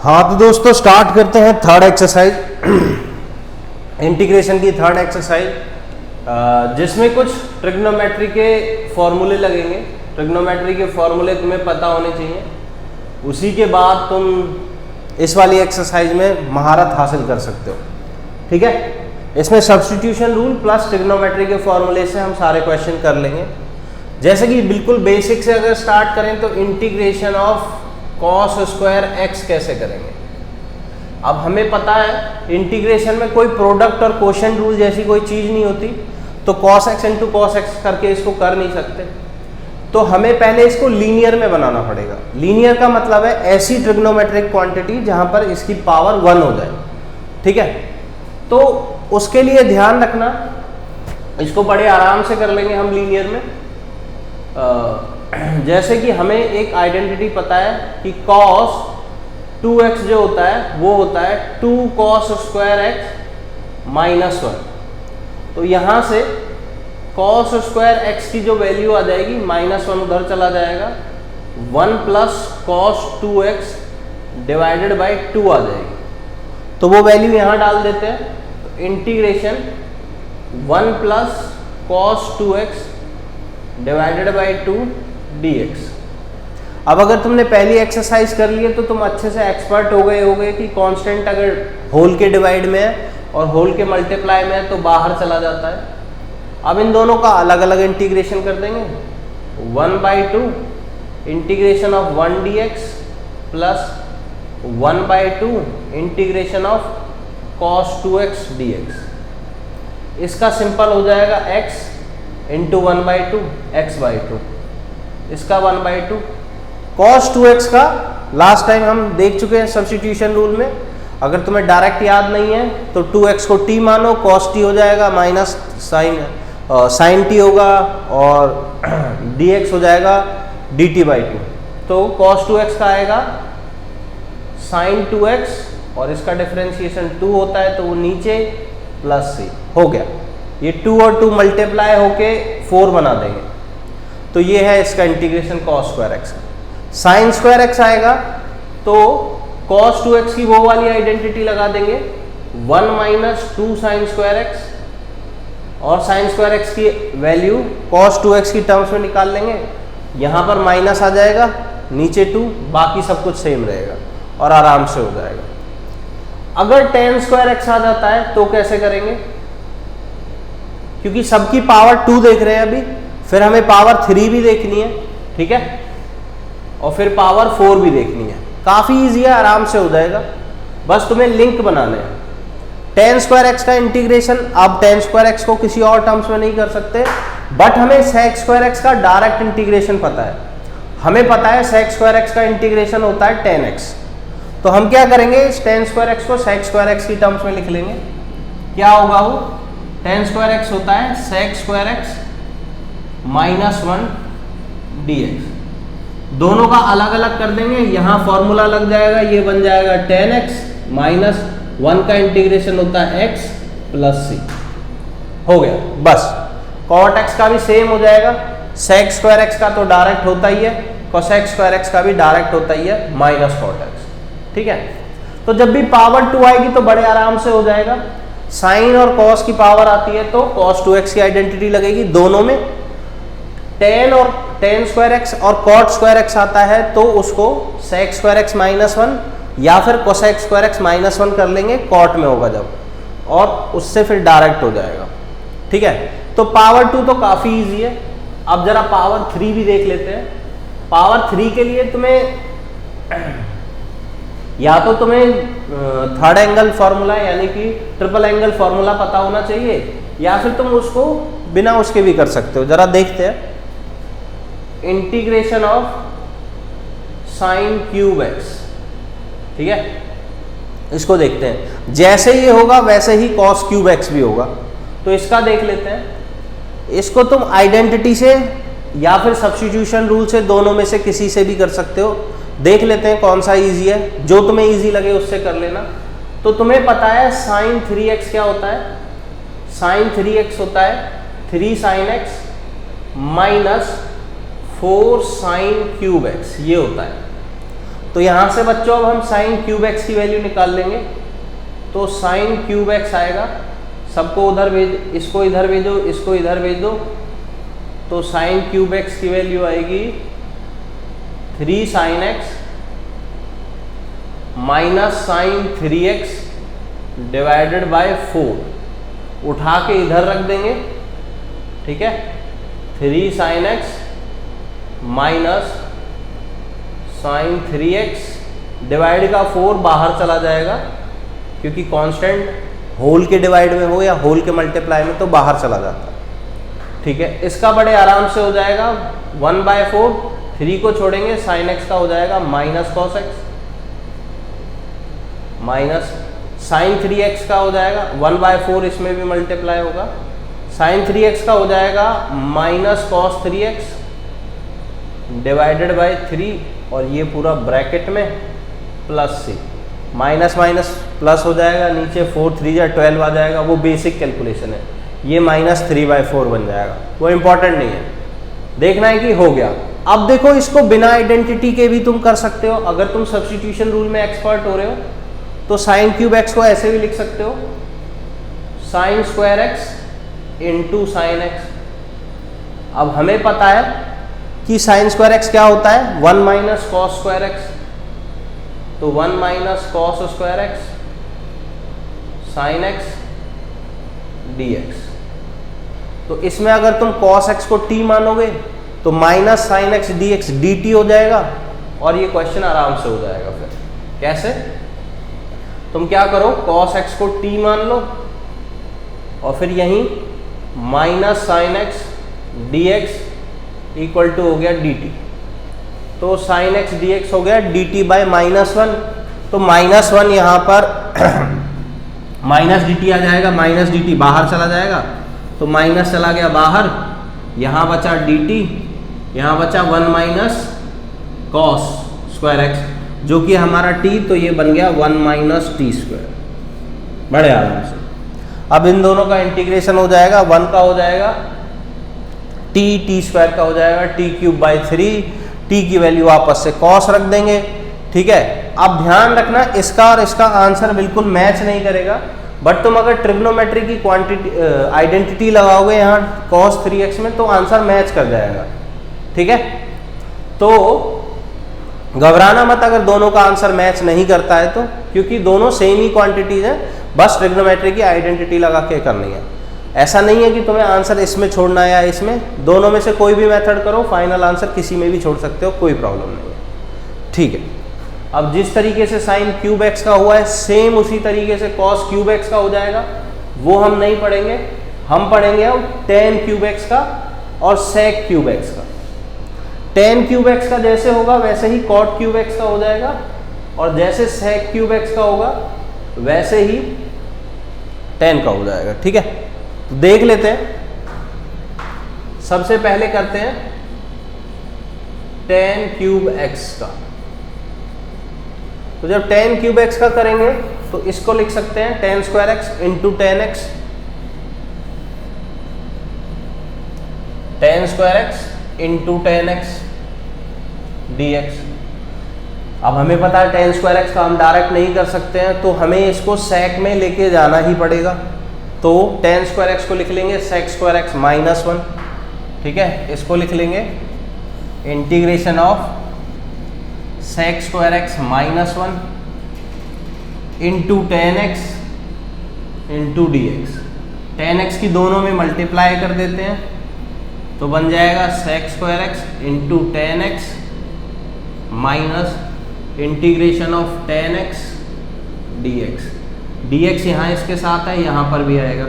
हाँ तो दोस्तों स्टार्ट करते हैं थर्ड एक्सरसाइज, इंटीग्रेशन की थर्ड एक्सरसाइज, जिसमें कुछ ट्रिग्नोमेट्री के फॉर्मूले लगेंगे। ट्रिग्नोमेट्री के फॉर्मूले तुम्हें पता होने चाहिए, उसी के बाद तुम इस वाली एक्सरसाइज में महारत हासिल कर सकते हो। ठीक है, इसमें सब्स्टिट्यूशन रूल प्लस ट्रिग्नोमेट्री के फॉर्मूले से हम सारे क्वेश्चन कर लेंगे। जैसे कि बिल्कुल बेसिक से अगर स्टार्ट करें तो integration of cos square x कैसे करेंगे। अब हमें पता है इंटीग्रेशन में कोई प्रोडक्ट और क्वोशिएंट रूल जैसी कोई चीज़ नहीं होती, तो cos x into cos x करके इसको कर नहीं सकते। तो हमें पहले इसको लीनियर में बनाना पड़ेगा। लीनियर का मतलब है ऐसी ट्रिग्नोमेट्रिक क्वांटिटी जहां पर इसकी पावर 1 हो जाए। ठीक है, तो उसके लिए ध्यान रखना, इसको बड़े आराम से कर लेंगे हम लीनियर में। जैसे कि हमें एक आइडेंटिटी पता है कि cos 2x जो होता है वो होता है 2 cos स्क्वायर x माइनस 1। तो यहाँ से cos स्क्वायर x की जो वैल्यू आ जाएगी -1 उधर चला जाएगा, 1 plus cos 2x divided by 2 आ जाएगी। तो वो वैल्यू यहाँ डाल देते हैं, तो integration 1 plus cos 2x divided by 2 dx। अब अगर तुमने पहली एक्सरसाइज कर ली है तो तुम अच्छे से एक्सपर्ट हो गए होगे कि कांस्टेंट अगर होल के डिवाइड में है और होल के मल्टीप्लाई में है तो बाहर चला जाता है। अब इन दोनों का अलग अलग इंटीग्रेशन कर देंगे, 1/2 integration of 1 dx plus 1/2 integration of cos 2x dx। इसका सिंपल हो जाएगा x इंटू 1/2 x/2, इसका 1/2। cos 2x का लास्ट टाइम हम देख चुके हैं सब्स्टिट्यूशन रूल में। अगर तुम्हें डायरेक्ट याद नहीं है तो 2x को t मानो, cos t हो जाएगा माइनस sin t होगा और dx हो जाएगा dt/2। तो cos 2x का आएगा sin 2x और इसका डिफरेंशिएशन 2 होता है तो वो नीचे प्लस c हो गया। ये 2 और 2 मल्टीप्लाई होके 4 बना देंगे। तो ये है इसका इंटीग्रेशन cos स्क्वायर एक्स का। साइन स्क्वायर एक्स आएगा तो cos 2x की वो वाली आइडेंटिटी लगा देंगे, 1 माइनस 2 साइन स्क्वायर एक्स, और साइन स्क्वायर एक्स की वैल्यू cos 2x की टर्म्स में निकाल लेंगे। यहाँ पर माइनस आ जाएगा, नीचे 2, बाकी सब कुछ सेम रहेगा और आराम से हो जाएगा। अगर tan स्क्वायर एक्स आ जाता है तो कैसे करेंगे, क्योंकि सबकी पावर 2 देख रहे हैं अभी, फिर हमें पावर 3 भी देखनी है। ठीक है, और फिर पावर 4 भी देखनी है। काफी इजी है, आराम से हो जाएगा, बस तुम्हें लिंक बनाने हैं। tan स्क्वायर एक्स का इंटीग्रेशन, अब tan स्क्वायर एक्स को किसी और टर्म्स में नहीं कर सकते, बट हमें sec स्क्वायर एक्स का डायरेक्ट इंटीग्रेशन पता है। हमें पता है sec स्क्वायर एक्स का इंटीग्रेशन होता है tan x। तो हम क्या करेंगे, इस tan स्क्वायर एक्स को sec स्क्वायर एक्स की टर्म्स में लिख लेंगे। क्या होगा वो, tan स्क्वायर एक्स होता है sec square x minus 1 dx। दोनों का अलग अलग कर देंगे, यहाँ फॉर्मूला लग जाएगा, ये बन जाएगा tan x माइनस 1 का इंटीग्रेशन होता है x प्लस c। हो गया, बस। cot x का भी सेम हो जाएगा, sec स्क्वायर एक्स का तो डायरेक्ट होता ही है, cosec स्क्वायर एक्स का भी डायरेक्ट होता ही है, माइनस cot x। ठीक है, तो जब भी पावर 2 आएगी तो बड़े आराम से हो जाएगा। साइन और cos की पावर आती है तो cos 2x की आइडेंटिटी लगेगी दोनों में। tan स्क्वायर एक्स और cot स्क्वायर एक्स आता है तो उसको sec स्क्वायर एक्स माइनस 1 या फिर cosec स्क्वायर एक्स माइनस 1 कर लेंगे, cot में होगा जब, और उससे फिर डायरेक्ट हो जाएगा। ठीक है, तो पावर 2 तो काफी इजी है। अब जरा पावर 3 भी देख लेते हैं। पावर 3 के लिए तुम्हें या तो तुम्हें थर्ड एंगल फॉर्मूला यानी कि ट्रिपल एंगल फॉर्मूला पता होना चाहिए, या फिर तुम उसको बिना उसके भी कर सकते हो। जरा देखते हैं, integration of sine cube x. ठीक है, इसको देखते हैं। जैसे ये होगा वैसे ही cos क्यूब एक्स भी होगा। तो इसका देख लेते हैं। इसको तुम आइडेंटिटी से या फिर सब्स्टिट्यूशन रूल से, दोनों में से किसी से भी कर सकते हो। देख लेते हैं कौन सा इजी है, जो तुम्हें इजी लगे उससे कर लेना। तो तुम्हें पता है साइन 3x क्या होता है, साइन 3x होता है 3 sin x minus 4 sin cube x, ये होता है। तो यहाँ से बच्चों अब हम साइन क्यूब एक्स की वैल्यू निकाल लेंगे। तो साइन क्यूब एक्स आएगा, सबको उधर भेज, इसको इधर भेजो, इसको इधर भेज दो, तो साइन क्यूब एक्स की वैल्यू आएगी 3 sine x minus sine 3x divided by 4, उठा के इधर रख देंगे, ठीक है। 3 sine x minus sine 3x divide का 4 बाहर चला जाएगा, क्योंकि कांस्टेंट होल के डिवाइड में हो या होल के मल्टीप्लाई में तो बाहर चला जाता है, ठीक है। इसका बड़े आराम से हो जाएगा 1/4, 3 को छोड़ेंगे साइन एक्स का हो जाएगा minus cos x, minus sine 3x का हो जाएगा 1/4, इसमें भी मल्टीप्लाई होगा, साइन 3x का हो जाएगा minus cos 3x divided bye 3, और ये पूरा ब्रैकेट में प्लस सी, माइनस माइनस प्लस हो जाएगा, नीचे 4 3 या 12 आ जाएगा, वो बेसिक कैलकुलेशन है, ये माइनस 3/4 बन जाएगा, वो इंपॉर्टेंट नहीं है, देखना है कि हो गया। अब देखो इसको बिना आइडेंटिटी के भी तुम कर सकते हो, अगर तुम सब्स्टिट्यूशन रूल में एक्सपर्ट हो रहे हो तो साइन क्यूब एक्स को ऐसे भी लिख सकते हो, sine square x into sine x. अब हमें पता है कि साइन स्क्वायर एक्स क्या होता है, 1 माइनस कॉस स्क्वायर एक्स, तो 1 minus cos square x sign x d x. तो इसमें अगर तुम कॉस एक्स को t मानोगे तो minus sine x d x d t हो जाएगा, और ये क्वेश्चन आराम से हो जाएगा। फिर कैसे, तुम क्या करो, cos x को t मान लो, और फिर यहीं minus sine x d x equal to हो गया dt, तो साइन एक्स डी एक्स हो गया dt बाय -1, तो -1 यहाँ पर माइनस dt आ जाएगा, माइनस dt बाहर चला जाएगा, तो माइनस चला गया बाहर, यहाँ बचा dt, यहाँ बचा 1 माइनस कॉस स्क्वायर एक्स जो कि हमारा t, तो ये बन गया 1 माइनस टी स्क्वायर, बड़े आराम से। अब इन दोनों का इंटीग्रेशन हो जाएगा, 1 का हो जाएगा टी स्क्वायर का हो जाएगा t³/3, t की वैल्यू आपस से cos रख देंगे, ठीक है। अब ध्यान रखना इसका और इसका आंसर बिल्कुल मैच नहीं करेगा, बट तुम अगर ट्रिग्नोमेट्री की क्वांटिटी आइडेंटिटी लगाओगे यहाँ cos 3x में तो आंसर मैच कर जाएगा, ठीक है। तो घबराना मत अगर दोनों का आंसर मैच नहीं करता है तो, क्योंकि दोनों सेम ही क्वांटिटीज हैं, बस ट्रिग्नोमेट्री की आइडेंटिटी लगा के करनी है। ऐसा नहीं है कि तुम्हें आंसर इसमें छोड़ना है या इसमें, दोनों में से कोई भी मेथड करो, फाइनल आंसर किसी में भी छोड़ सकते हो, कोई प्रॉब्लम नहीं है, ठीक है। अब जिस तरीके से साइन क्यूब एक्स का हुआ है सेम उसी तरीके से कॉस क्यूब एक्स का हो जाएगा, वो हम नहीं पढ़ेंगे, हम पढ़ेंगे अब टेन क्यूब एक्स का और सेक क्यूब एक्स का। टेन क्यूब एक्स का जैसे होगा वैसे ही कॉट क्यूब एक्स का हो जाएगा, और जैसे सेक क्यूब एक्स का होगा वैसे ही टेन का हो जाएगा, ठीक है। तो देख लेते हैं, सबसे पहले करते हैं टेन क्यूब एक्स का। तो जब टेन क्यूब एक्स का करेंगे तो इसको लिख सकते हैं ten square x into tan x, ten square x into tan x d x. अब हमें पता है टेन स्क्वायर एक्स का हम डायरेक्ट नहीं कर सकते हैं, तो हमें इसको सेक में लेके जाना ही पड़ेगा। तो टेन स्क्वायर एक्स को लिख लेंगे सेक स्क्वायर एक्स -1, ठीक है। इसको लिख लेंगे integration of sec square x -1 into tan x into d x. Tan x की दोनों में मल्टीप्लाई कर देते हैं तो बन जाएगा sec square x into tan x minus integration of tan x d x. D x यहाँ इसके साथ है, यहाँ पर भी आएगा।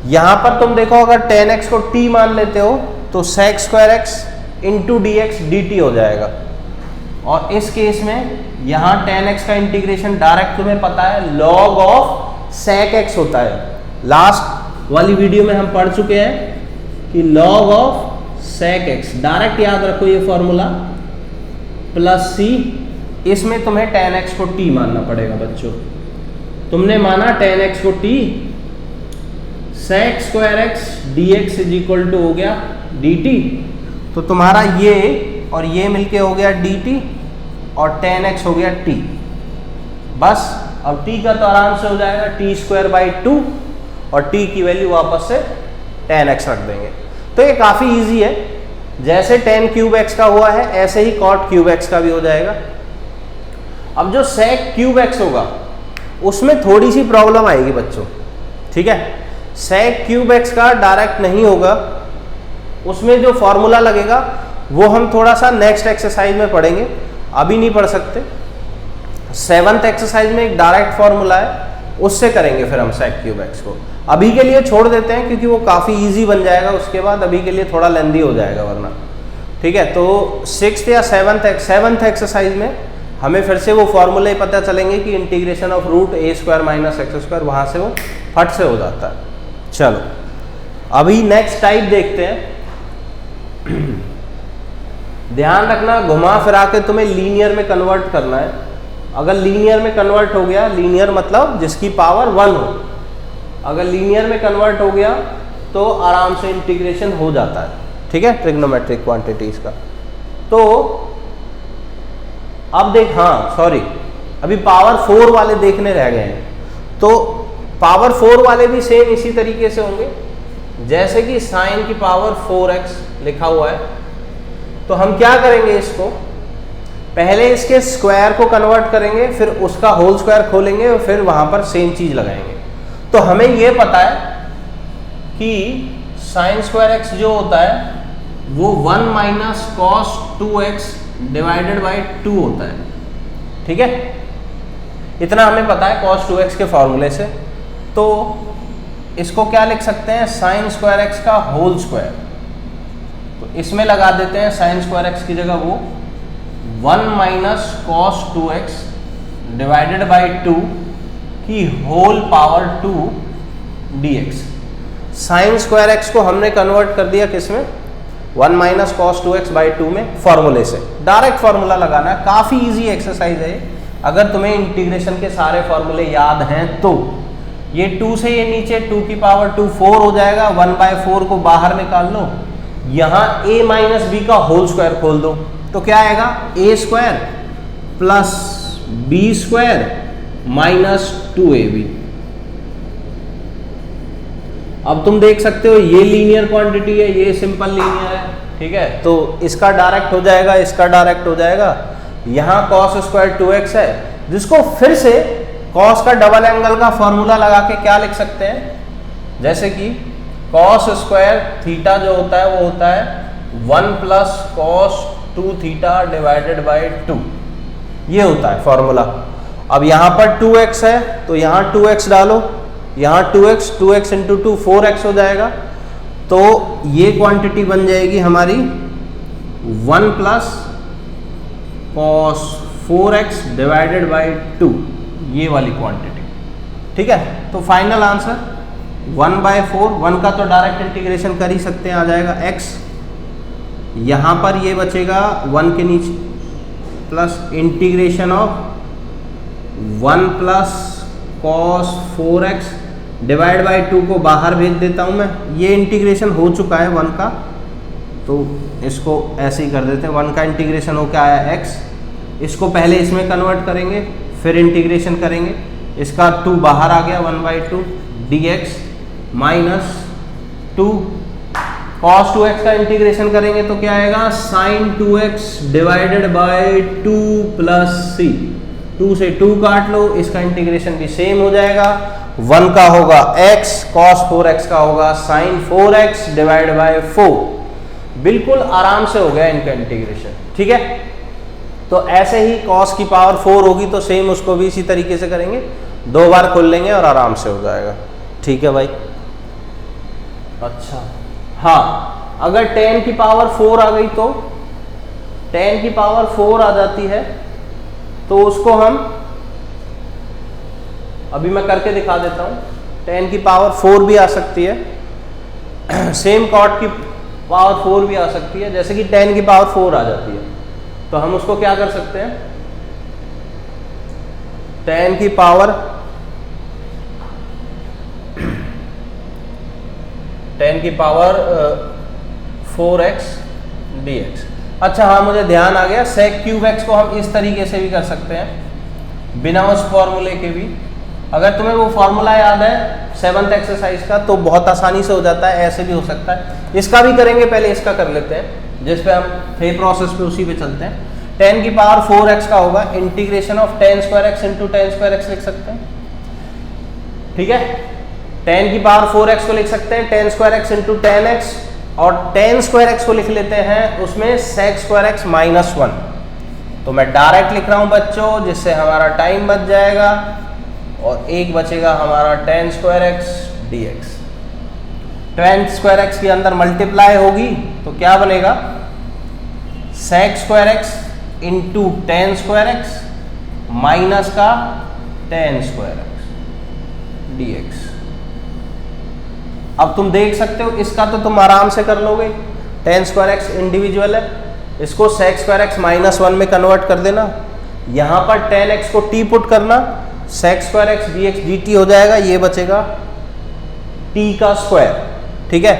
यहाँ पर तुम देखो अगर टेन एक्स को t मान लेते हो तो sec square x into d x d t हो जाएगा, और इस केस में यहाँ टेन एक्स का इंटीग्रेशन डायरेक्ट तुम्हें पता है लॉग ऑफ सेक एक्स होता है। लास्ट वाली वीडियो में हम पढ़ चुके हैं कि log of sec x, direct याद रखो ये फॉर्मूला, प्लस सी, इसमें तुम्हें टेन एक्स को t मानना पड़ेगा बच्चों। तुमने माना टेन एक्स को t, sec square x d x is equal to हो गया dt, तो तुम्हारा ये और ये मिलके हो गया dt, और tan x हो गया t। बस अब t का तो आराम से हो जाएगा t स्क्वायर बाई 2 और t की वैल्यू वापस से tan x रख देंगे। तो ये काफ़ी इजी है, जैसे tan क्यूब x का हुआ है ऐसे ही cot क्यूब x का भी हो जाएगा। अब जो sec क्यूब x होगा उसमें थोड़ी सी प्रॉब्लम आएगी बच्चों, ठीक है। sec क्यूब x का डायरेक्ट नहीं होगा, उसमें जो फॉर्मूला लगेगा वो हम थोड़ा सा नेक्स्ट एक्सरसाइज में पढ़ेंगे, अभी नहीं पढ़ सकते। 7th एक्सरसाइज में एक डायरेक्ट फॉर्मूला है, उससे करेंगे फिर हम sec क्यूब x को। अभी के लिए छोड़ देते हैं क्योंकि वो काफ़ी इजी बन जाएगा, उसके बाद अभी के लिए थोड़ा लेंदी हो जाएगा वरना, ठीक है। तो 6th या 7th एक्सरसाइज में हमें फिर से वो फॉर्मूले पता चलेंगे कि integration of root a square minus x square, वहाँ से वो फट से हो जाता है। चलो अभी नेक्स्ट टाइप देखते हैं। ध्यान रखना, घुमा फिरा के तुम्हें लीनियर में कन्वर्ट करना है। अगर लीनियर में कन्वर्ट हो गया, लीनियर मतलब जिसकी पावर 1 हो, अगर लीनियर में कन्वर्ट हो गया तो आराम से इंटीग्रेशन हो जाता है, ठीक है, ट्रिग्नोमेट्रिक क्वांटिटीज का। तो अब देख, हाँ सॉरी, अभी पावर 4 वाले देखने रह गए हैं। तो पावर 4 वाले भी सेम इसी तरीके से होंगे, जैसे कि साइन की पावर 4x लिखा हुआ है। तो हम क्या करेंगे, इसको पहले इसके स्क्वायर को कन्वर्ट करेंगे, फिर उसका होल स्क्वायर खोलेंगे और फिर वहां पर सेम चीज लगाएंगे। तो हमें यह पता है कि साइन स्क्वायर x जो होता है वो 1 minus cos 2x divided by 2 होता है, ठीक है। इतना हमें पता है कॉस 2x के फॉर्मूले से। तो इसको क्या लिख सकते हैं, साइन स्क्वायर x का होल स्क्वायर। तो इसमें लगा देते हैं साइन स्क्वायर x की जगह वो 1 minus cos 2x divided by 2 की whole power 2 dx। Sine square x को हमने कन्वर्ट कर दिया किसमें, 1 माइनस कॉस 2x बाई 2 में, फॉर्मूले से। डायरेक्ट फॉर्मूला लगाना है, काफ़ी इजी एक्सरसाइज है। अगर तुम्हें इंटीग्रेशन के सारे फॉर्मूले याद हैं तो ये 2 से ये नीचे 2 की पावर 2 4 हो जाएगा, 1/4 को बाहर निकाल लो, यहाँ a माइनस बी का होल स्क्वायर खोल दो, तो क्या आएगा, a square plus b square minus 2ab। अब तुम देख सकते हो ये लीनियर क्वांटिटी है, ये सिंपल लीनियर है, ठीक है। तो इसका डायरेक्ट हो जाएगा, इसका डायरेक्ट हो जाएगा। यहाँ cos स्क्वायर 2x है, जिसको फिर से cos का डबल एंगल का फॉर्मूला लगा के क्या लिख सकते हैं, जैसे कि cos स्क्वायर थीटा जो होता है वो होता है 1 plus cos 2 theta divided by 2, ये होता है फॉर्मूला। अब यहाँ पर 2x है तो यहाँ 2x डालो, यहाँ 2x इंटू 2 4x हो जाएगा। तो ये क्वांटिटी बन जाएगी हमारी 1 plus cos 4x divided by 2, ये वाली क्वांटिटी, ठीक है। तो फाइनल आंसर 1/4, 1 का तो डायरेक्ट इंटीग्रेशन कर ही सकते हैं, आ जाएगा x। यहाँ पर ये बचेगा 1 के नीचे plus integration of 1 plus cos 4x divide by 2 को बाहर भेज देता हूँ मैं। ये इंटीग्रेशन हो चुका है 1 का, तो इसको ऐसे ही कर देते हैं। 1 का इंटीग्रेशन हो क्या आया x, इसको पहले इसमें कन्वर्ट करेंगे फिर इंटीग्रेशन करेंगे, इसका 2 बाहर आ गया 1/2 dx माइनस 2 cos 2x का इंटीग्रेशन करेंगे तो क्या आएगा, sine 2x divided by 2 plus c। 2 से 2 काट लो, इसका इंटीग्रेशन भी सेम हो जाएगा। 1 का होगा x, cos 4x का होगा साइन 4x डिवाइड बाय 4। बिल्कुल आराम से हो गया इनका इंटीग्रेशन, ठीक है। तो ऐसे ही cos की पावर 4 होगी तो सेम उसको भी इसी तरीके से करेंगे, 2 बार खोल लेंगे और आराम से हो जाएगा, ठीक है भाई। अच्छा हाँ, अगर 10 की पावर 4 आ गई तो 10 की पावर 4 आ जाती है तो उसको हम अभी मैं करके दिखा देता हूँ। 10 की पावर 4 भी आ सकती है, सेम cot की पावर 4 भी आ सकती है, जैसे कि 10 की पावर 4 आ जाती है तो हम उसको क्या कर सकते हैं, 10 की पावर 4x dx। अच्छा हाँ, मुझे ध्यान आ गया, sec क्यूब एक्स को हम इस तरीके से भी कर सकते हैं बिना उस फॉर्मूले के भी। अगर तुम्हें वो फॉर्मूला याद है 7th एक्सरसाइज का तो बहुत आसानी से हो जाता है, ऐसे भी हो सकता है। इसका भी करेंगे, पहले इसका कर लेते हैं जिस पे हम थे प्रोसेस पे, उसी पे चलते हैं। 10 की पावर 4x का होगा integration of 10 square x into 10 square x लिख सकते हैं, ठीक है। 10 की पावर 4x को लिख सकते हैं 10 स्क्वायर एक्स इंटू 10x, और 10 स्क्वायर एक्स को लिख लेते हैं उसमें sec स्क्वायर एक्स माइनस 1। तो मैं डायरेक्ट लिख रहा हूं बच्चों, जिससे हमारा टाइम बच जाएगा और एक बचेगा हमारा 10 square x dx। 10 square x के अंदर मल्टीप्लाई होगी तो क्या बनेगा, sec square x into 10 square x minus का 10 स्क्वायर एक्स dx। अब तुम देख सकते हो, इसका तो तुम आराम से कर लोगे, 10 स्क्वायर एक्स इंडिविजुअल है, इसको sec स्क्वायर एक्स माइनस 1 में कन्वर्ट कर देना, यहां पर 10x को t पुट करना, sec square x dx dt हो जाएगा, ये बचेगा t का स्क्वायर, ठीक है।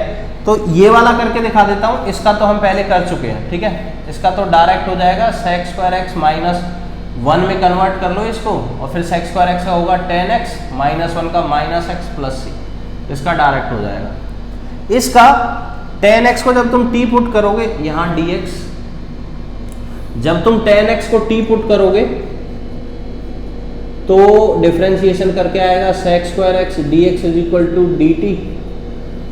तो ये वाला करके दिखा देता हूं, इसका तो हम पहले कर चुके हैं, ठीक है। इसका तो डायरेक्ट हो जाएगा, sec स्क्वायर एक्स माइनस 1 में कन्वर्ट कर लो इसको, और फिर sec स्क्वायर एक्स का होगा 10x माइनस 1 का माइनस x प्लस c, इसका डायरेक्ट हो जाएगा। इसका 10x को जब तुम t पुट करोगे यहां dx, जब तुम 10x को t पुट करोगे तो डिफरेंशिएशन करके आएगा sec square x dx is equal to dt।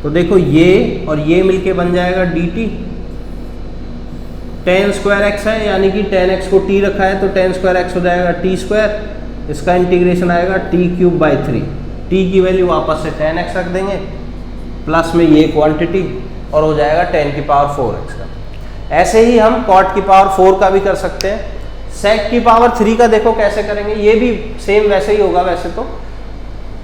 तो देखो ये और ये मिलके बन जाएगा dt। 10 स्क्वायर एक्स है यानी कि 10x को t रखा है तो 10 स्क्वायर एक्स हो जाएगा t स्क्वायर, इसका इंटीग्रेशन आएगा t क्यूब बाई 3। t की वैल्यू वापस से 10x रख देंगे, प्लस में ये क्वांटिटी, और हो जाएगा 10 की पावर 4x का। ऐसे ही हम cot की पावर 4 का भी कर सकते हैं। sec की पावर 3 का देखो कैसे करेंगे, ये भी सेम वैसे ही होगा। वैसे तो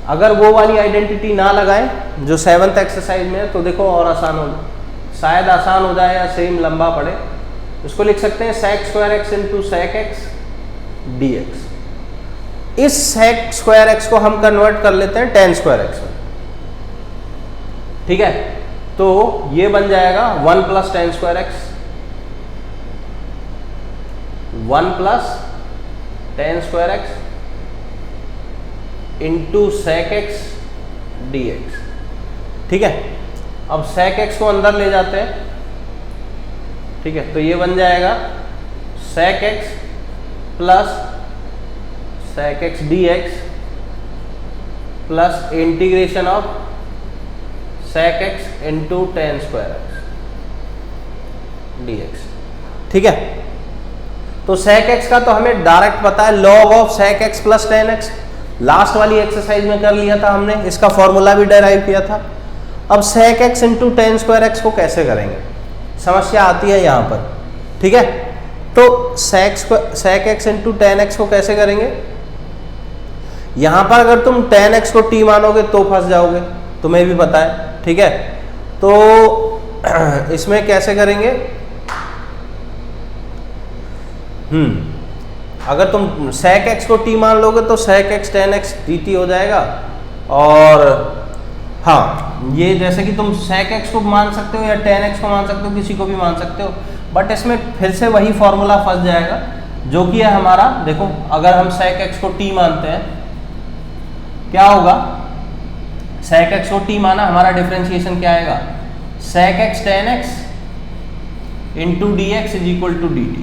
अगर वो वाली आइडेंटिटी ना लगाएं जो 7th एक्सरसाइज में है तो देखो और आसान हो, शायद आसान हो जाए या सेम लंबा पड़े। इसको लिख सकते हैं sec square x into sec x dx। इस sec स्क्वायर एक्स को हम कन्वर्ट कर लेते हैं 10 स्क्वायर एक्स में, ठीक है। तो ये बन जाएगा 1 plus 10 square x, 1 plus 10 square x into sec x dx, ठीक है। अब sec एक्स को अंदर ले जाते हैं, ठीक है। तो ये बन जाएगा sec x plus sec x dx plus integration of sec x into 10 square x dx, ठीक है। तो sec एक्स का तो हमें डायरेक्ट पता है, log of sec x plus 10x, last वाली एक्सरसाइज में कर लिया था हमने, इसका फॉर्मूला भी डेराइव किया था। अब sec x into 10 square x को कैसे करेंगे, समस्या आती है यहाँ पर, ठीक है। तो sec एक्स इंटू 10x को कैसे करेंगे, यहाँ पर अगर तुम 10x को t मानोगे तो फंस जाओगे, तुम्हें भी पता है, ठीक है। तो इसमें कैसे करेंगे, अगर तुम sec x को t मान लोगे तो sec x 10x dt हो जाएगा। और हाँ, ये जैसे कि तुम sec x को मान सकते हो या 10x को मान सकते हो, किसी को भी मान सकते हो, बट इसमें फिर से वही फॉर्मूला फंस जाएगा जो कि है हमारा। देखो अगर हम sec x को t मानते हैं क्या होगा, sec x को t माना, हमारा डिफरेंशिएशन क्या आएगा, sec x 10x into dx is equal to dt,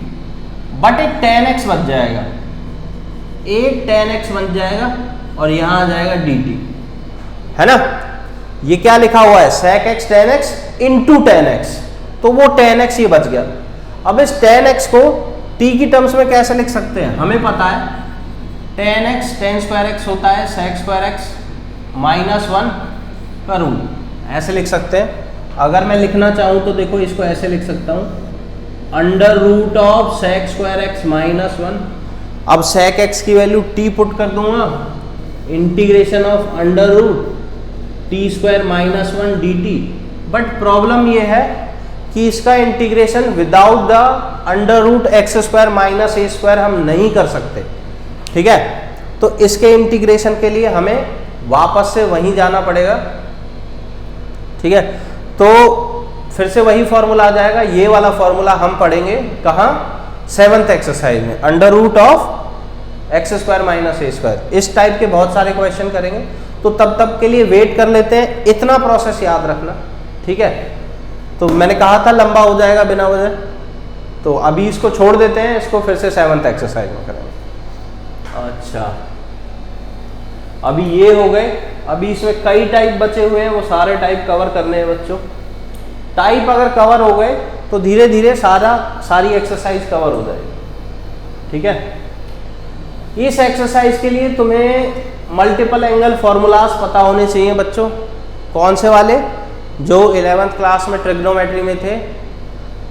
but एक 10x बच जाएगा, एक 10x बन जाएगा और यहां आ जाएगा dt, है ना। ये क्या लिखा हुआ है, sec x 10x into 10x, तो वो 10x ये बच गया। अब इस 10x को t की टर्म्स में कैसे लिख सकते हैं, हमें पता है 10x 10 स्क्वायर एक्स होता है sec स्क्वायर एक्स माइनस 1 का रूट, ऐसे लिख सकते हैं। अगर मैं लिखना चाहूँ तो देखो इसको ऐसे लिख सकता हूँ, under root of sec square x minus 1। अब sec x की वैल्यू t पुट कर दूंगा, integration of under root t square minus 1 dt। But problem ये है कि इसका integration without the under root x square minus a square हम नहीं कर सकते, ठीक है। तो इसके इंटीग्रेशन के लिए हमें वापस से वहीं जाना पड़ेगा, ठीक है। तो फिर से वही फॉर्मूला आ जाएगा। ये वाला फॉर्मूला हम पढ़ेंगे कहाँ, 7th एक्सरसाइज में, under root of x square minus a square. इस टाइप के बहुत सारे क्वेश्चन करेंगे, तो तब तक के लिए वेट कर लेते हैं। इतना प्रोसेस याद रखना, ठीक है। तो मैंने कहा था लंबा हो जाएगा बिना वजह, तो अभी इसको छोड़ देते हैं, इसको फिर से 7th एक्सरसाइज में करेंगे। अच्छा, अभी ये हो गए। अभी इसमें कई टाइप बचे हुए हैं, वो सारे टाइप कवर करने हैं बच्चों। टाइप अगर कवर हो गए तो धीरे धीरे सारी एक्सरसाइज कवर हो जाएगी, ठीक है। इस एक्सरसाइज के लिए तुम्हें मल्टीपल एंगल फॉर्मूलाज पता होने चाहिए बच्चों। कौन से वाले, जो 11th क्लास में ट्रिग्नोमेट्री में थे,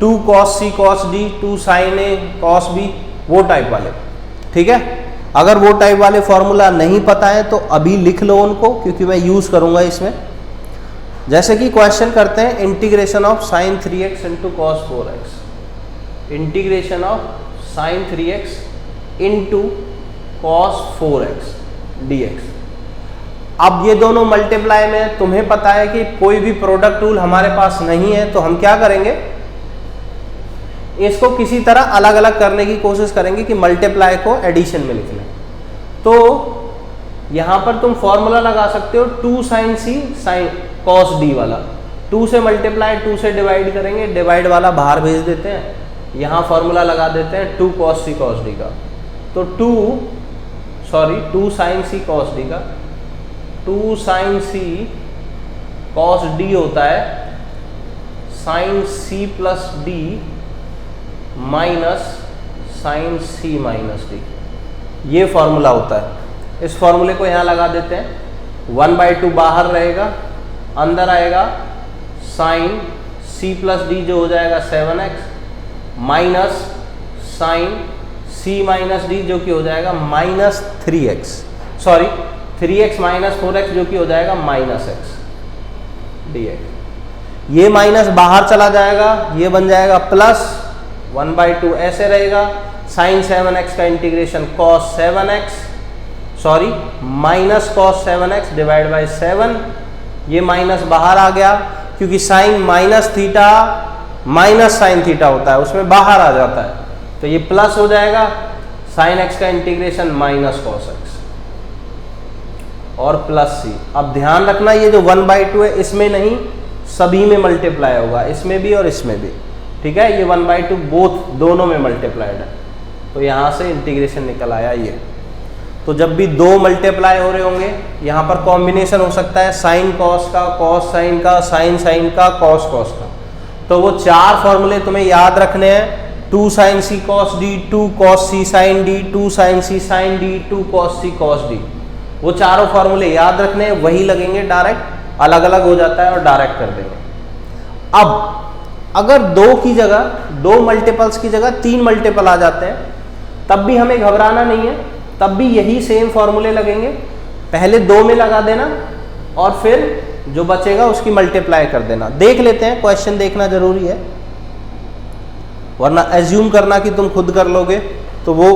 2 cos c cos d, 2 sin a cos b, वो टाइप वाले, ठीक है। अगर वो टाइप वाले फॉर्मूला नहीं पता है तो अभी लिख लो उनको, क्योंकि मैं यूज करूंगा इसमें। जैसे कि क्वेश्चन करते हैं, integration of sin 3x into cos 4x, integration of sin 3x into cos 4x dx। अब ये दोनों मल्टीप्लाई में तुम्हें पता है कि कोई भी प्रोडक्ट टूल हमारे पास नहीं है, तो हम क्या करेंगे, इसको किसी तरह अलग अलग करने की कोशिश करेंगे कि मल्टीप्लाई को एडिशन में लिख लें। तो यहां पर तुम फॉर्मूला लगा सकते हो 2 sin c sin cos d वाला। 2 से मल्टीप्लाई, 2 से डिवाइड करेंगे, डिवाइड वाला बाहर भेज देते हैं, यहां फॉर्मूला लगा देते हैं 2 cos c cos d का। तो 2 sin c cos d का 2 sin c cos d होता है sin c plus d minus sine C minus D, ये फॉर्मूला होता है। इस फॉर्मूले को यहाँ लगा देते हैं, 1/2 बाहर रहेगा, अंदर आएगा साइन सी प्लस डी जो हो जाएगा 7x minus sine C minus D जो कि हो जाएगा minus 3x, sorry 3x minus 4x जो कि हो जाएगा माइनस x dx। ये माइनस बाहर चला जाएगा, ये बन जाएगा प्लस 1/2 ऐसे रहेगा। साइन 7x का integration cos 7x, sorry minus cos 7x divide by 7, ये माइनस बाहर आ गया क्योंकि sine minus theta minus sine theta होता है, उसमें बाहर आ जाता है, तो ये प्लस हो जाएगा। साइन x का इंटीग्रेशन माइनस cos x और प्लस c। अब ध्यान रखना, ये जो 1/2 है इसमें नहीं, सभी में मल्टीप्लाई होगा, इसमें भी और इसमें भी, ठीक है। ये 1/2 बोथ दोनों में मल्टीप्लाइड है, तो यहाँ से इंटीग्रेशन निकल आया ये। तो जब भी दो मल्टीप्लाई हो रहे होंगे, यहाँ पर कॉम्बिनेशन हो सकता है साइन कॉस का, कॉस साइन का, साइन साइन का, कॉस कॉस का। तो वो 4 फॉर्मूले तुम्हें याद रखने हैं, 2 sin c cos d, 2 cos c sin d, 2 sin c sin d, 2 cos c cos d। वो चारों फॉर्मूले याद रखने हैं, वही लगेंगे डायरेक्ट, अलग अलग हो जाता है और डायरेक्ट कर देंगे। अब अगर 2 की जगह, 2 मल्टीपल्स की जगह 3 मल्टीपल आ जाते हैं, तब भी हमें घबराना नहीं है, तब भी यही सेम फॉर्मूले लगेंगे। पहले 2 में लगा देना और फिर जो बचेगा उसकी मल्टीप्लाई कर देना। देख लेते हैं, क्वेश्चन देखना जरूरी है, वरना एज्यूम करना कि तुम खुद कर लोगे तो वो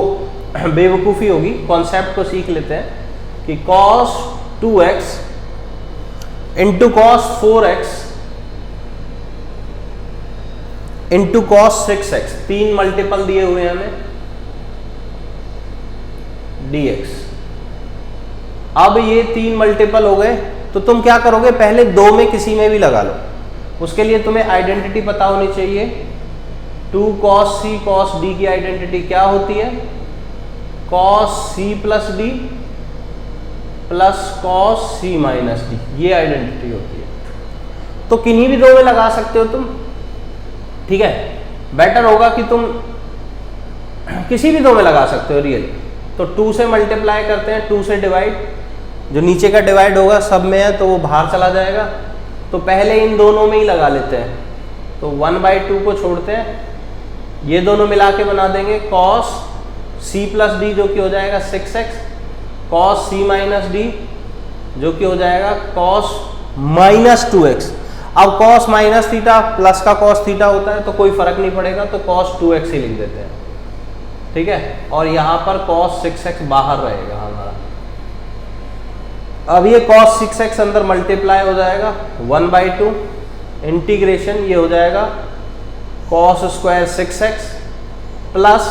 बेवकूफ़ी होगी। कॉन्सेप्ट को सीख लेते हैं कि cos 2x into cos 4x into cos 6x, 3 multiple दिए हुए हैं हमें, dx। अब ये 3 मल्टीपल हो गए, तो तुम क्या करोगे, पहले 2 में किसी में भी लगा लो। उसके लिए तुम्हें आइडेंटिटी पता होनी चाहिए। 2 cos c cos d की आइडेंटिटी क्या होती है, cos c plus d plus cos c minus d, ये आइडेंटिटी होती है। तो किन्हीं भी 2 में लगा सकते हो तुम, ठीक है। बेटर होगा कि तुम किसी भी 2 में लगा सकते हो रियल। तो 2 से मल्टीप्लाई करते हैं, 2 से डिवाइड, जो नीचे का डिवाइड होगा सब में है तो वो बाहर चला जाएगा, तो पहले इन दोनों में ही लगा लेते हैं। तो 1/2 को छोड़ते हैं, ये दोनों मिला के बना देंगे cos c प्लस डी जो कि हो जाएगा 6x, cos c minus D जो कि हो जाएगा cos माइनस 2x। अब cos माइनस थीटा प्लस का cos थीटा होता है तो कोई फर्क नहीं पड़ेगा, तो cos 2x ही लिख देते हैं, ठीक है। और यहाँ पर cos 6x बाहर रहेगा हमारा। अब ये cos 6x अंदर मल्टीप्लाई हो जाएगा 1/2, इंटीग्रेशन ये हो जाएगा cos square 6x plus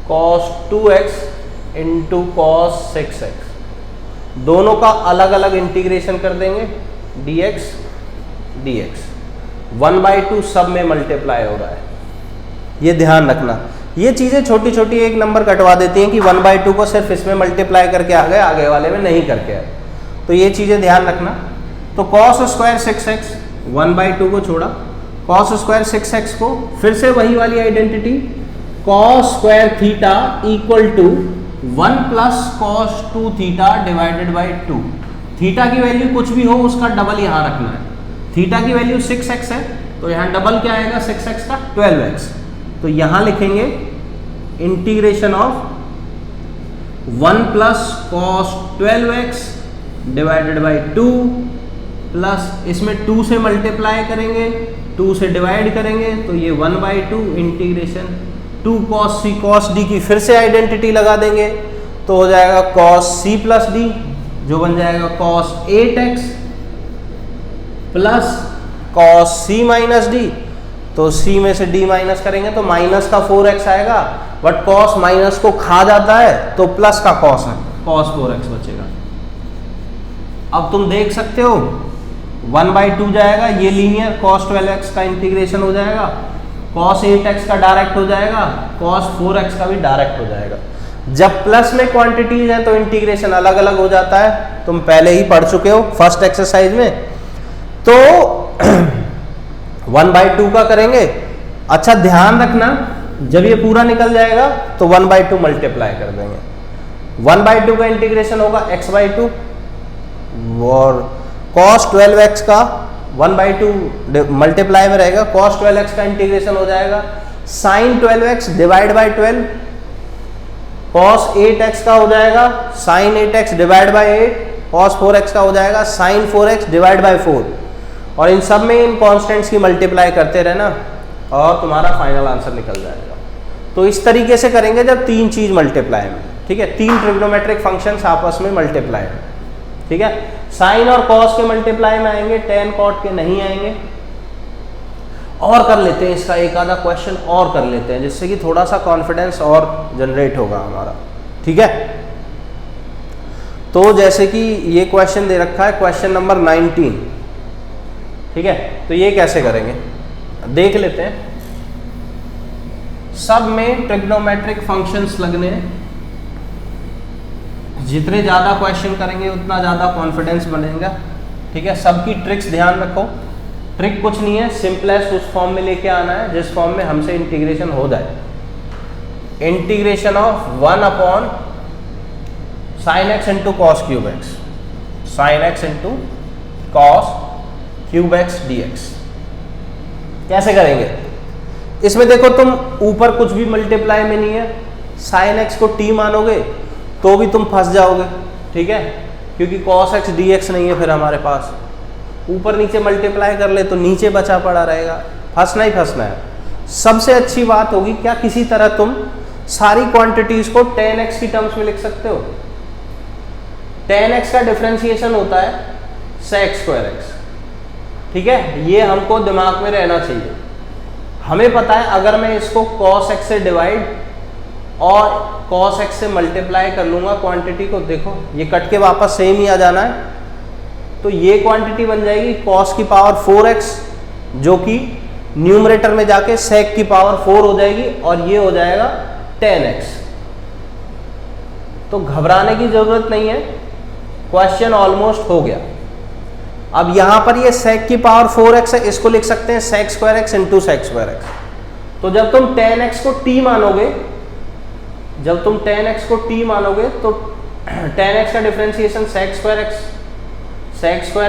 cos 2x into cos 6x, दोनों का अलग अलग इंटीग्रेशन कर देंगे dx dx, 1/2 सब में मल्टीप्लाई हो रहा है। ये ध्यान रखना, ये चीज़ें छोटी छोटी एक नंबर कटवा देती हैं कि 1/2 को सिर्फ इसमें मल्टीप्लाई करके आ गए, आगे वाले में नहीं करके आए, तो ये चीज़ें ध्यान रखना। तो cos स्क्वायर 6x 1/2 को छोड़ा, cos स्क्वायर 6x को फिर से वही वाली identity cos square theta equal to 1 plus cos 2 theta divided by 2। Theta की वैल्यू कुछ भी हो उसका डबल यहाँ रखना है। थीटा की वैल्यू 6x है तो यहाँ डबल क्या आएगा 6x का 12x, तो यहाँ लिखेंगे integration of 1 plus cos 12x divided by 2 plus इसमें 2 से मल्टीप्लाई करेंगे, 2 से डिवाइड करेंगे, तो ये 1/2 integration 2 cos c cos d की फिर से आइडेंटिटी लगा देंगे, तो हो जाएगा cos c प्लस d जो बन जाएगा cos 8x plus cos c minus d, तो c में से d माइनस करेंगे तो माइनस का 4x आएगा, बट cos माइनस को खा जाता है तो प्लस का cos है, cos 4x बचेगा। अब तुम देख सकते हो 1/2 जाएगा, ये लीनियर cos 12x का इंटीग्रेशन हो जाएगा, cos 8x का डायरेक्ट हो जाएगा, cos 4x का भी डायरेक्ट हो जाएगा। जब प्लस में क्वांटिटीज हैं तो इंटीग्रेशन अलग अलग हो जाता है, तुम पहले ही पढ़ चुके हो फर्स्ट एक्सरसाइज में। तो 1/2 का करेंगे। अच्छा ध्यान रखना, जब ये पूरा निकल जाएगा तो 1/2 मल्टीप्लाई कर देंगे। 1/2 का इंटीग्रेशन होगा x/2 और cos 12x का 1/2 मल्टीप्लाई में रहेगा, cos 12x का इंटीग्रेशन हो जाएगा sin 12x divide by 12, cos 8x का हो जाएगा sin 8x divide by 8, cos 4x का हो जाएगा sin 4x डिवाइड बाई 4, और इन सब में इन कॉन्स्टेंट्स की मल्टीप्लाई करते रहना और तुम्हारा फाइनल आंसर निकल जाएगा। तो इस तरीके से करेंगे जब तीन चीज मल्टीप्लाई में, ठीक है, तीन ट्रिग्नोमेट्रिक फंक्शंस आपस में मल्टीप्लाई में, ठीक है। साइन और कॉस के मल्टीप्लाई में आएंगे, टेन कॉट के नहीं आएंगे। और कर लेते हैं इसका एक आधा क्वेश्चन और कर लेते हैं, जिससे कि थोड़ा सा कॉन्फिडेंस और जनरेट होगा हमारा, ठीक है। तो जैसे कि ये क्वेश्चन दे रखा है, क्वेश्चन नंबर 19, ठीक है। तो ये कैसे करेंगे देख लेते हैं। सब में ट्रिग्नोमेट्रिक फंक्शंस लगने हैं, जितने ज़्यादा क्वेश्चन करेंगे उतना ज़्यादा कॉन्फिडेंस बनेगा, ठीक है। सबकी ट्रिक्स ध्यान रखो, ट्रिक कुछ नहीं है, सिंपलेस्ट उस फॉर्म में लेके आना है जिस फॉर्म में हमसे इंटीग्रेशन हो जाए। Integration of 1 upon sine x into cos cube x, sine x into cos cube x d x. कैसे करेंगे इसमें? देखो तुम ऊपर कुछ भी मल्टीप्लाई में नहीं है, साइन एक्स को टी मानोगे तो भी तुम फंस जाओगे, ठीक है, क्योंकि cos x dx नहीं है फिर हमारे पास। ऊपर नीचे मल्टीप्लाई कर ले तो नीचे बचा पड़ा रहेगा, फंसना ही फंसना है। सबसे अच्छी बात होगी क्या, किसी तरह तुम सारी क्वांटिटीज को 10x की टर्म्स में लिख सकते हो। 10x का डिफरेंशिएशन होता है sec स्क्वायर x, ठीक है, ये हमको दिमाग में रहना चाहिए। हमें पता है अगर मैं इसको cos x से डिवाइड और cos x से मल्टीप्लाई कर लूंगा क्वांटिटी को, देखो ये कट के वापस सेम ही आ जाना है, तो ये क्वांटिटी बन जाएगी cos की पावर 4x, जो कि न्यूमरेटर में जाके sec की पावर 4 हो जाएगी, और ये हो जाएगा 10x। तो घबराने की जरूरत नहीं है, क्वेश्चन ऑलमोस्ट हो गया। अब यहां पर ये sec की पावर 4x है, इसको लिख सकते हैं sec square x into sec square x। तो जब तुम 10x को t मानोगे, जब तुम 10x को t मानोगे तो 10x का differentiation sec square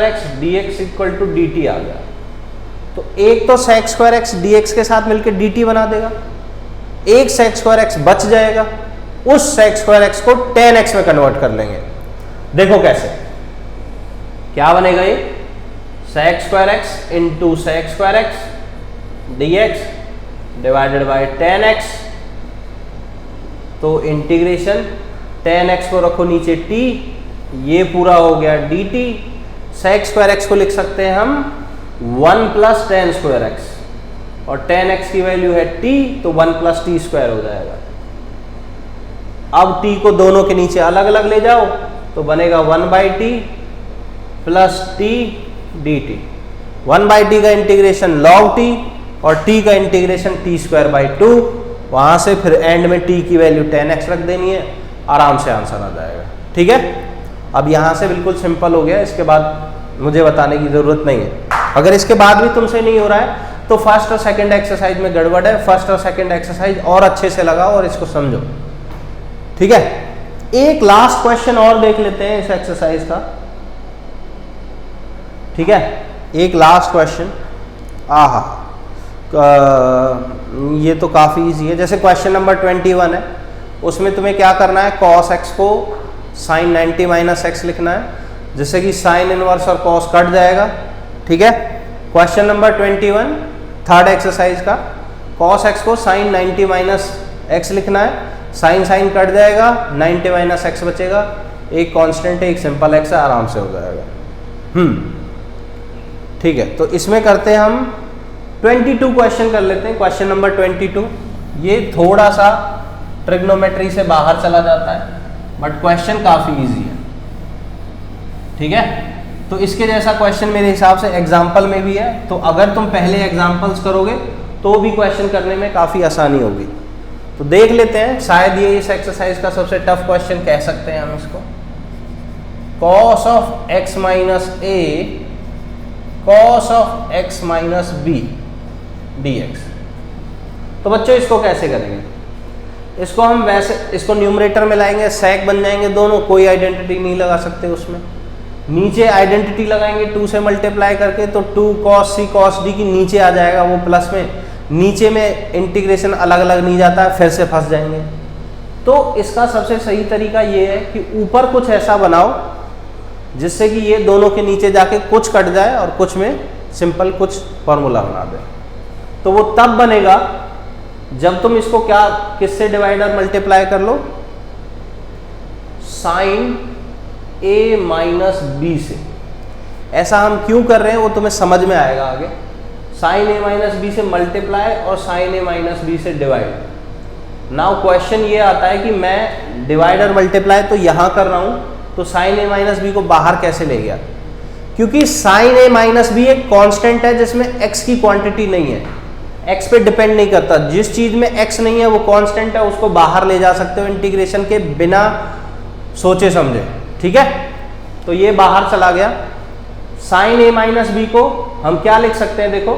x dx equal to dt आ गया। तो एक तो sec स्क्वायर x dx के साथ मिलकर dt बना देगा, एक sec स्क्वायर x बच जाएगा, उस sec स्क्वायर x को 10x में कन्वर्ट कर लेंगे। देखो कैसे, क्या बनेगा ये, sec square x into sec square x dx divided by 10x। तो इंटीग्रेशन 10x को रखो नीचे t, ये पूरा हो गया dt। sec स्क्वायर x को लिख सकते हैं हम 1 प्लस टेन स्क्वायर एक्स और टेन एक्स की वैल्यू है t, तो 1 प्लस टी स्क्वायर हो जाएगा। अब t को दोनों के नीचे अलग अलग ले जाओ तो बनेगा 1/t plus T D T. 1/t का इंटीग्रेशन log t और t का इंटीग्रेशन t स्क्वायर बाई 2। वहां से फिर एंड में t की वैल्यू 10x रख देनी है, आराम से आंसर आ जाएगा। ठीक है, अब यहां से बिल्कुल सिंपल हो गया, इसके बाद मुझे बताने की जरूरत नहीं है। अगर इसके बाद भी तुमसे नहीं हो रहा है तो फर्स्ट और सेकंड एक्सरसाइज में गड़बड़ है, फर्स्ट और सेकंड एक्सरसाइज और अच्छे से लगाओ और इसको समझो। ठीक है, एक लास्ट क्वेश्चन और देख लेते हैं इस एक्सरसाइज का। ठीक है, एक लास्ट क्वेश्चन। आहा, ये तो काफी इजी है। जैसे क्वेश्चन नंबर 21 है, उसमें तुम्हें क्या करना है, cos x को sin 90 माइनस एक्स लिखना है, जिससे कि साइन इनवर्स और cos कट जाएगा। ठीक है, क्वेश्चन नंबर 21 थर्ड एक्सरसाइज का, cos x को sin 90 माइनस एक्स लिखना है, साइन साइन कट जाएगा, 90 माइनस एक्स बचेगा, एक कांस्टेंट है, एक सिंपल एक्स है, आराम से हो जाएगा। ठीक है, तो इसमें करते हैं हम 22 क्वेश्चन कर लेते हैं। क्वेश्चन नंबर 22, ये थोड़ा सा ट्रिग्नोमेट्री से बाहर चला जाता है बट क्वेश्चन काफी इजी है। ठीक है, तो इसके जैसा क्वेश्चन मेरे हिसाब से एग्जाम्पल में भी है, तो अगर तुम पहले एग्जाम्पल्स करोगे तो भी क्वेश्चन करने में काफी आसानी होगी। तो देख लेते हैं, शायद ये इस एक्सरसाइज का सबसे टफ क्वेश्चन कह सकते हैं हम इसको। cos of x minus a cos of x minus b dx। तो बच्चों इसको कैसे करेंगे, इसको हम वैसे इसको न्यूमरेटर में लाएंगे, sec बन जाएंगे दोनों, कोई आइडेंटिटी नहीं लगा सकते उसमें। नीचे आइडेंटिटी लगाएंगे 2 से मल्टीप्लाई करके, तो 2 cos c cos d की नीचे आ जाएगा वो प्लस में, नीचे में इंटीग्रेशन अलग अलग नहीं जाता है, फिर से फंस जाएंगे। तो इसका सबसे सही तरीका ये है कि ऊपर कुछ ऐसा बनाओ जिससे कि ये दोनों के नीचे जाके कुछ कट जाए और कुछ में सिंपल कुछ फॉर्मूला बना दे। तो वो तब बनेगा जब तुम इसको क्या किससे डिवाइडर मल्टीप्लाई कर लो, साइन a माइनस बी से। ऐसा हम क्यों कर रहे हैं वो तुम्हें समझ में आएगा आगे। साइन a माइनस बी से मल्टीप्लाई और साइन a माइनस बी से डिवाइड। नाउ क्वेश्चन ये आता है कि मैं डिवाइडर मल्टीप्लाई तो यहां कर रहा हूं, तो साइन a माइनस बी को बाहर कैसे ले गया, क्योंकि साइन a माइनस बी एक कांस्टेंट है जिसमें x की क्वांटिटी नहीं है, x पे डिपेंड नहीं करता। जिस चीज में x नहीं है वो कांस्टेंट है, उसको बाहर ले जा सकते हो इंटीग्रेशन के बिना सोचे समझे। ठीक है, तो ये बाहर चला गया। साइन a माइनस बी को हम क्या लिख सकते हैं, देखो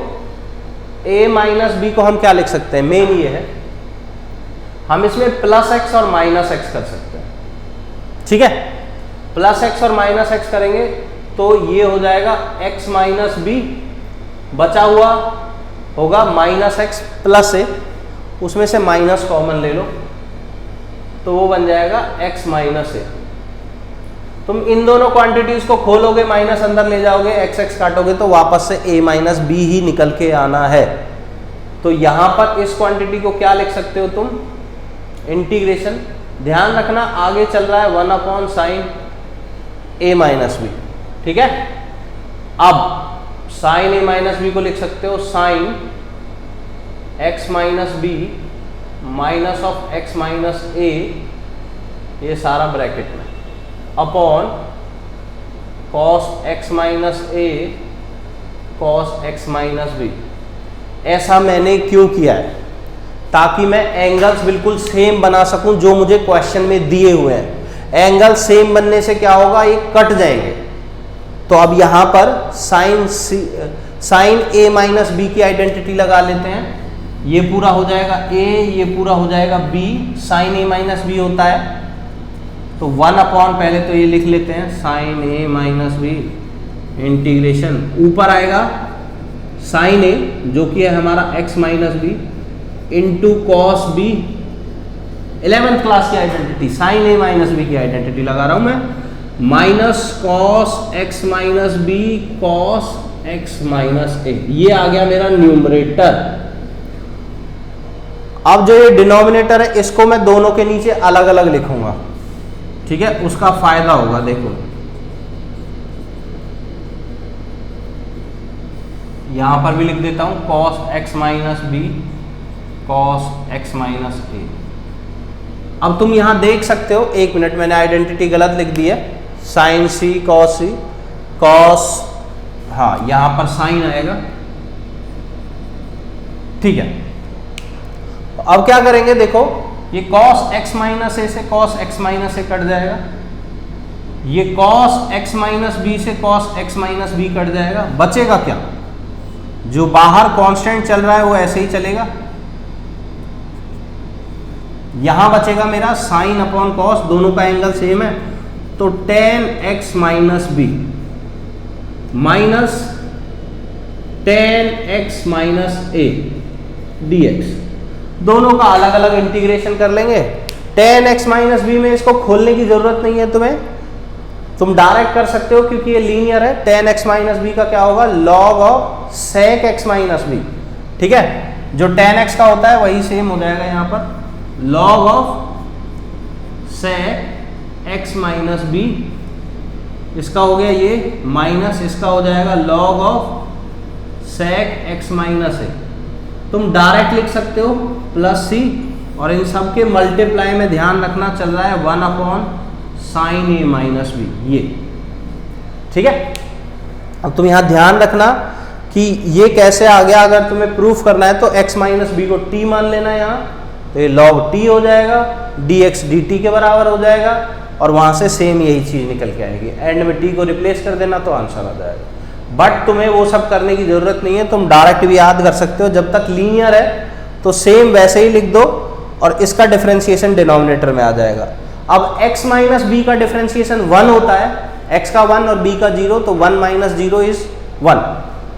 a माइनस बी को हम क्या लिख सकते हैं, मेन ये है, हम इसमें प्लस x और माइनस x कर सकते हैं। ठीक है, प्लस x और माइनस x करेंगे तो ये हो जाएगा x माइनस बी, बचा हुआ होगा माइनस एक्स प्लस ए, उसमें से माइनस कॉमन ले लो तो वो बन जाएगा x माइनस ए। तुम इन दोनों क्वांटिटीज को खोलोगे, माइनस अंदर ले जाओगे, x x काटोगे तो वापस से a माइनस बी ही निकल के आना है। तो यहां पर इस क्वांटिटी को क्या लिख सकते हो तुम, इंटीग्रेशन। ध्यान रखना आगे चल रहा है 1 upon sine a minus B. ठीक है, अब साइन a माइनस बी को लिख सकते हो sine x minus B minus of x minus a, ये सारा ब्रैकेट में, upon cos x minus a cos x minus b। ऐसा मैंने क्यों किया है, ताकि मैं एंगल्स बिल्कुल सेम बना सकूं जो मुझे क्वेश्चन में दिए हुए हैं। एंगल सेम बनने से क्या होगा, ये कट जाएंगे। तो अब यहां पर साइन a माइनस बी की आइडेंटिटी लगा लेते हैं। ये पूरा हो जाएगा a, ये पूरा हो जाएगा b। साइन a माइनस बी होता है तो 1 अपॉन, पहले तो ये लिख लेते हैं sine a minus B integration, ऊपर आएगा साइन a जो कि है हमारा x minus B into cos B. 11th class की identity, sine a minus B की आइडेंटिटी लगा रहा हूं मैं, minus cos x minus B cos x minus A. ये आ गया मेरा न्यूमरेटर। अब जो ये डिनोमिनेटर है इसको मैं दोनों के नीचे अलग अलग लिखूंगा। ठीक है, उसका फायदा होगा, देखो यहां पर भी लिख देता हूं cos x minus B cos x minus A. अब तुम यहां देख सकते हो, एक मिनट, मैंने आइडेंटिटी गलत लिख दी है, साइन सी cos, हाँ यहां पर साइन आएगा, ठीक है। अब क्या करेंगे, देखो ये cos x माइनस ए से cos x minus A cut जाएगा, ये cos x माइनस बी से cos x minus B cut जाएगा, बचेगा क्या, जो बाहर कांस्टेंट चल रहा है वो ऐसे ही चलेगा, यहां बचेगा मेरा साइन अपॉन कॉस, दोनों का एंगल सेम है, तो tan x minus B minus tan x minus A dx, दोनों का अलग अलग इंटीग्रेशन कर लेंगे। tan x माइनस बी में इसको खोलने की जरूरत नहीं है तुम्हें, तुम डायरेक्ट कर सकते हो क्योंकि ये लीनियर है। tan x माइनस बी का क्या होगा, log of sec x minus B, ठीक है, जो tan x का होता है वही सेम हो जाएगा यहाँ पर, log of sec x minus B, इसका हो गया ये माइनस, इसका हो जाएगा log of sec x minus A. तुम डायरेक्ट लिख सकते हो प्लस सी, और इन सब के मल्टीप्लाई में ध्यान रखना चल रहा है 1 अपॉन साइन ए माइनस बी, ये ठीक है। अब तुम यहां ध्यान रखना कि ये कैसे आ गया, अगर तुम्हें प्रूफ करना है तो x माइनस बी को t मान लेना है यहाँ, तो ये log t हो जाएगा, dx dt के बराबर हो जाएगा, और वहां से सेम यही चीज निकल के आएगी, एंड में t को रिप्लेस कर देना तो आंसर आ जाएगा। बट तुम्हें वो सब करने की जरूरत नहीं है, तुम डायरेक्ट भी याद कर सकते हो, जब तक लीनियर है तो सेम वैसे ही लिख दो, और इसका डिफरेंशिएशन डिनोमिनेटर में आ जाएगा। अब x माइनस बी का डिफरेंशिएशन 1 होता है, x का 1 और b का 0, तो 1 माइनस 0 इज 1,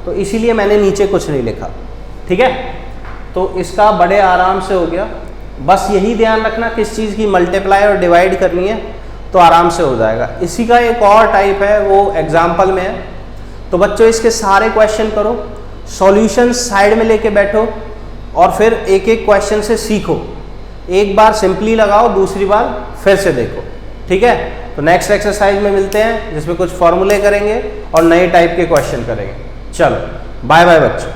तो इसीलिए मैंने नीचे कुछ नहीं लिखा, ठीक है। तो इसका बड़े आराम से हो गया, बस यही ध्यान रखना किस चीज़ की मल्टीप्लाई और डिवाइड करनी है, तो आराम से हो जाएगा। इसी का एक और टाइप है, वो एग्जाम्पल में है। तो बच्चों इसके सारे क्वेश्चन करो, सॉल्यूशन साइड में लेके बैठो, और फिर एक एक क्वेश्चन से सीखो, एक बार सिंपली लगाओ, दूसरी बार फिर से देखो, ठीक है। तो नेक्स्ट एक्सरसाइज में मिलते हैं, जिसमें कुछ फॉर्मूले करेंगे और नए टाइप के क्वेश्चन करेंगे। चलो बाय बाय बच्चों।